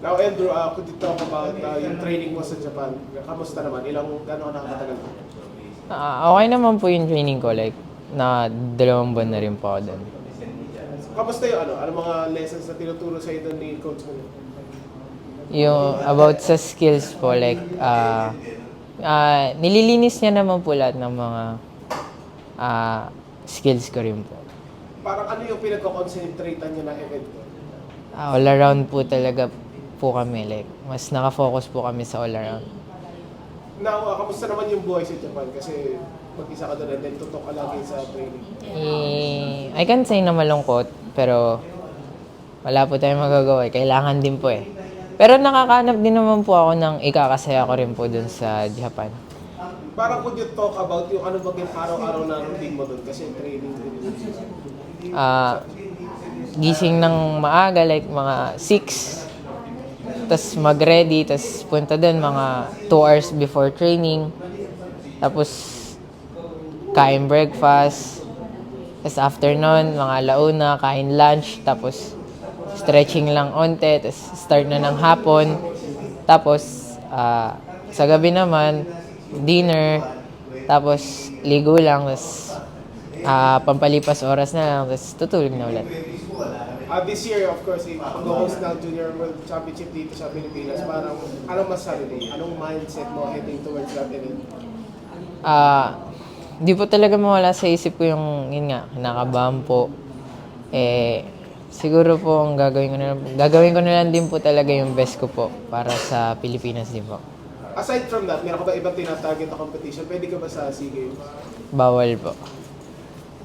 Now, Andrew, could you talk about yung training mo sa Japan? Kamusta naman? Gano'n ka nakakatagal? Okay naman po yung training ko. Like, na 2 buwan na rin po ako doon. Kamusta yung ano mga lessons na tinuturo sa'yo doon ni coach mo? Yung about sa skills po, like, nililinis niya naman po lahat ng mga skills ko rin po. Parang ano yung pinagko-concentratean niyo na event ko? All around po talaga po kami. Like, mas nakafocus po kami sa all around. Now, kamusta naman yung buhay sa Japan? Kasi mag-isa ka doon and then tutok ka lagi sa training. I can't say na malungkot, pero wala po tayong magagawa. Kailangan din po eh. Pero nakakahanap din naman po ako ng ikakasaya ko rin po dun sa Japan. Parang could you talk about yung ano bang yung araw-araw na routine mo doon? Kasi training din yun. Gising ng maaga, like mga 6. Tapos mag-ready, tapos punta dun mga 2 hours before training. Tapos kain breakfast. Tapos after nun, mga alauna, kain lunch. Tapos stretching lang onte. Tapos start na ng hapon. Tapos sa gabi naman, dinner. Tapos ligo lang. Tapos pampalipas oras na lang. Tapos tutulog na ulit. This year, of course, mag-host ng Junior World Championship dito sa Pilipinas. Parang, anong masasabi mo? Anong mindset mo heading towards that event? Di po talaga mawala sa isip ko yung, yun nga, kinakabahan po. Siguro po ang gagawin ko na lang din po talaga yung best ko po para sa Pilipinas din po. Aside from that, meron ka ba ibang tinatarget na competition? Pwede ka ba sa SEA Games? Bawal po.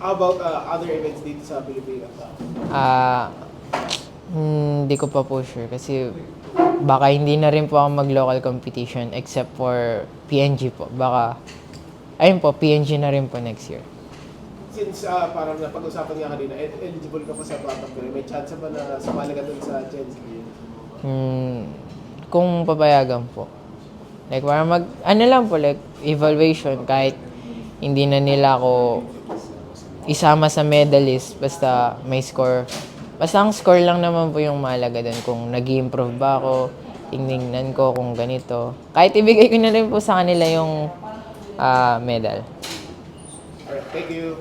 How about other events dito sa Pilipinas? Hindi ko pa po sure kasi baka hindi na rin po ako mag-local competition except for PNG po. Baka, ayun po, PNG na rin po next year. Since parang napag-usapan nga kanina, eligible ka pa sa Batang Pinoy, may chance ba na sumali ka dun sa Gen Z? Kung papayagan po. Like, parang ano lang po, like, evaluation, kahit hindi na nila ako isama sa medalist, basta may score. Basta ang score lang naman po yung mahalaga doon. Kung nag-improve ba ako, tingnan ko kung ganito. Kahit ibigay ko na rin po sa kanila yung medal. Alright, thank you.